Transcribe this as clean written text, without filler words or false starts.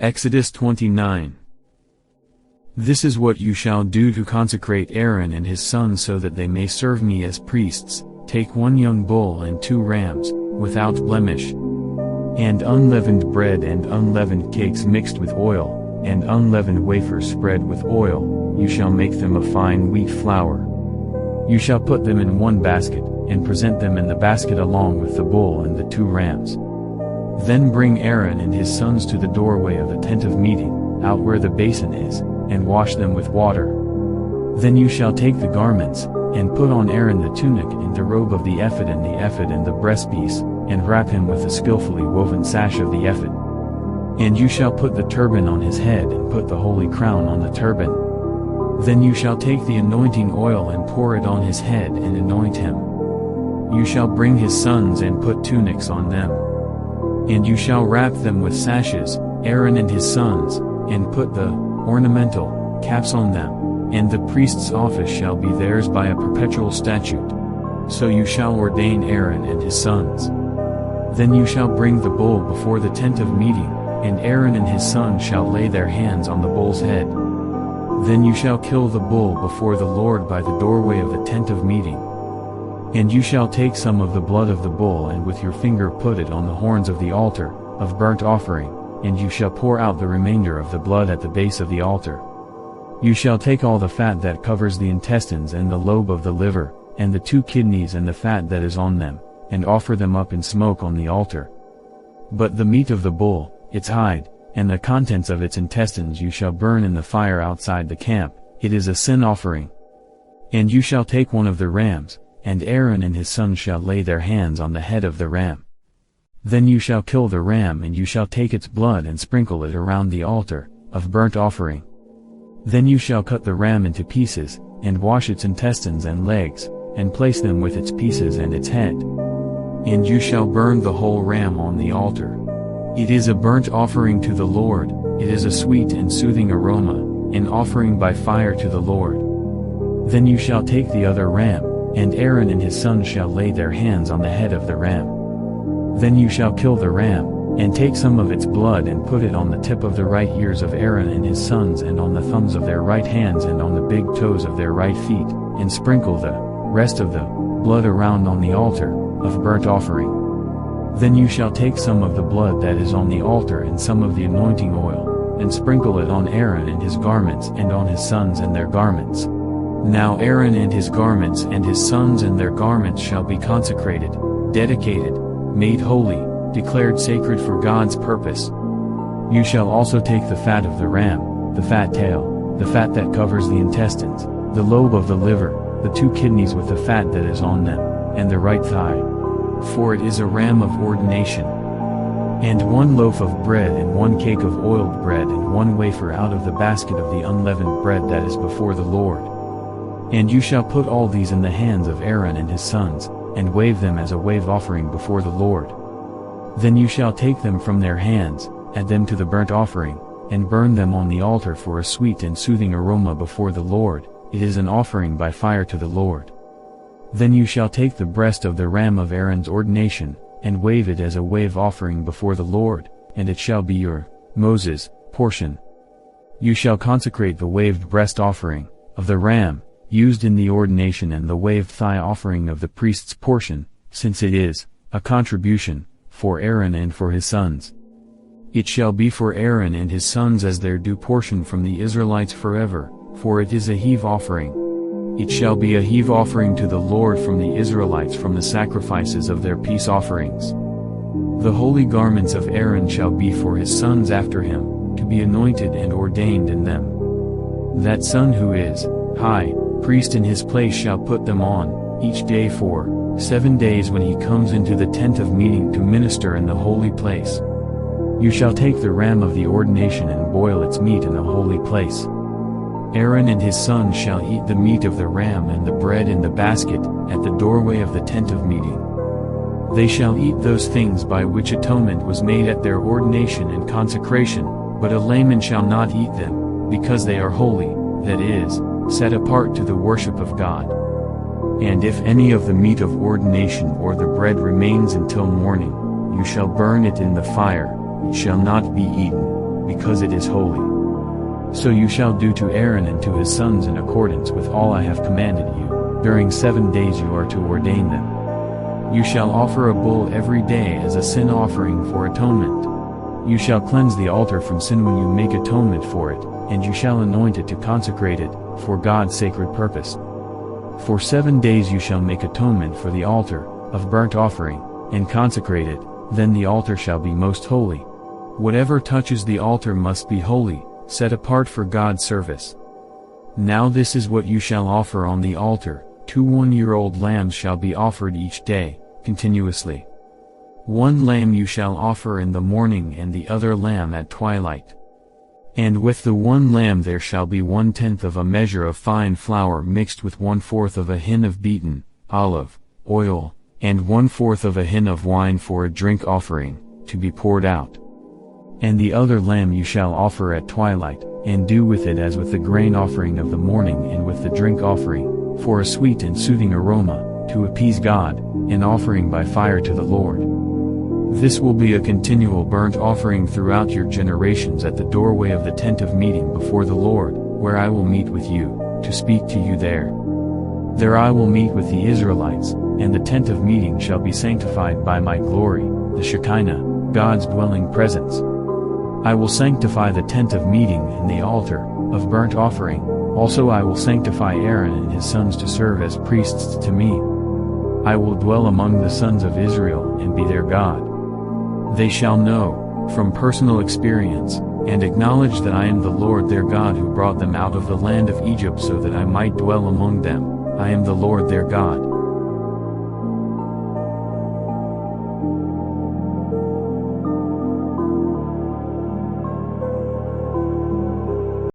Exodus 29. This is what you shall do to consecrate Aaron and his sons so that they may serve me as priests. Take 1 young bull and 2 rams, without blemish, and unleavened bread and unleavened cakes mixed with oil, and unleavened wafers spread with oil. You shall make them of fine wheat flour. You shall put them in 1 basket, and present them in the basket along with the bull and the 2 rams. Then bring Aaron and his sons to the doorway of the tent of meeting, out where the basin is, and wash them with water. Then you shall take the garments, and put on Aaron the tunic and the robe of the ephod and the breastpiece, and wrap him with the skillfully woven sash of the ephod. And you shall put the turban on his head and put the holy crown on the turban. Then you shall take the anointing oil and pour it on his head and anoint him. You shall bring his sons and put tunics on them. And you shall wrap them with sashes, Aaron and his sons, and put the ornamental caps on them. And the priest's office shall be theirs by a perpetual statute. So you shall ordain Aaron and his sons. Then you shall bring the bull before the tent of meeting, and Aaron and his sons shall lay their hands on the bull's head. Then you shall kill the bull before the Lord by the doorway of the tent of meeting. And you shall take some of the blood of the bull and with your finger put it on the horns of the altar of burnt offering, and you shall pour out the remainder of the blood at the base of the altar. You shall take all the fat that covers the intestines and the lobe of the liver, and the 2 kidneys and the fat that is on them, and offer them up in smoke on the altar. But the meat of the bull, its hide, and the contents of its intestines you shall burn in the fire outside the camp. It is a sin offering. And you shall take 1 of the rams, and Aaron and his sons shall lay their hands on the head of the ram. Then you shall kill the ram and you shall take its blood and sprinkle it around the altar of burnt offering. Then you shall cut the ram into pieces, and wash its intestines and legs, and place them with its pieces and its head. And you shall burn the whole ram on the altar. It is a burnt offering to the Lord, it is a sweet and soothing aroma, an offering by fire to the Lord. Then you shall take the other ram, and Aaron and his sons shall lay their hands on the head of the ram. Then you shall kill the ram, and take some of its blood and put it on the tip of the right ears of Aaron and his sons and on the thumbs of their right hands and on the big toes of their right feet, and sprinkle the rest of the blood around on the altar of burnt offering. Then you shall take some of the blood that is on the altar and some of the anointing oil, and sprinkle it on Aaron and his garments and on his sons and their garments. Now Aaron and his garments and his sons and their garments shall be consecrated, dedicated, made holy, declared sacred for God's purpose. You shall also take the fat of the ram, the fat tail, the fat that covers the intestines, the lobe of the liver, the 2 kidneys with the fat that is on them, and the right thigh. For it is a ram of ordination. And 1 loaf of bread and 1 cake of oiled bread and 1 wafer out of the basket of the unleavened bread that is before the Lord. And you shall put all these in the hands of Aaron and his sons, and wave them as a wave offering before the Lord. Then you shall take them from their hands, add them to the burnt offering, and burn them on the altar for a sweet and soothing aroma before the Lord. It is an offering by fire to the Lord. Then you shall take the breast of the ram of Aaron's ordination, and wave it as a wave offering before the Lord, and it shall be your, Moses, portion. You shall consecrate the waved breast offering of the ram, used in the ordination, and the waved thigh offering of the priest's portion, since it is a contribution for Aaron and for his sons. It shall be for Aaron and his sons as their due portion from the Israelites forever, for it is a heave offering. It shall be a heave offering to the Lord from the Israelites from the sacrifices of their peace offerings. The holy garments of Aaron shall be for his sons after him, to be anointed and ordained in them. That son who is high priest in his place shall put them on, each day for 7 days when he comes into the tent of meeting to minister in the holy place. You shall take the ram of the ordination and boil its meat in a holy place. Aaron and his sons shall eat the meat of the ram and the bread in the basket, at the doorway of the tent of meeting. They shall eat those things by which atonement was made at their ordination and consecration, but a layman shall not eat them, because they are holy, that is, set apart to the worship of God. And if any of the meat of ordination or the bread remains until morning, you shall burn it in the fire, it shall not be eaten, because it is holy. So you shall do to Aaron and to his sons in accordance with all I have commanded you. During 7 days you are to ordain them. You shall offer a bull every day as a sin offering for atonement. You shall cleanse the altar from sin when you make atonement for it, and you shall anoint it to consecrate it, for God's sacred purpose. For 7 days you shall make atonement for the altar, of burnt offering, and consecrate it, then the altar shall be most holy. Whatever touches the altar must be holy, set apart for God's service. Now this is what you shall offer on the altar: 2 one-year-old lambs shall be offered each day, continuously. 1 lamb you shall offer in the morning and the other lamb at twilight. And with the 1 lamb there shall be 1/10 of a measure of fine flour mixed with 1/4 of a hin of beaten olive oil, and 1/4 of a hin of wine for a drink offering, to be poured out. And the other lamb you shall offer at twilight, and do with it as with the grain offering of the morning and with the drink offering, for a sweet and soothing aroma, to appease God, an offering by fire to the Lord. This will be a continual burnt offering throughout your generations at the doorway of the tent of meeting before the Lord, where I will meet with you, to speak to you there. There I will meet with the Israelites, and the tent of meeting shall be sanctified by my glory, the Shekinah, God's dwelling presence. I will sanctify the tent of meeting and the altar, of burnt offering, also I will sanctify Aaron and his sons to serve as priests to me. I will dwell among the sons of Israel and be their God. They shall know, from personal experience, and acknowledge that I am the Lord their God who brought them out of the land of Egypt so that I might dwell among them. I am the Lord their God.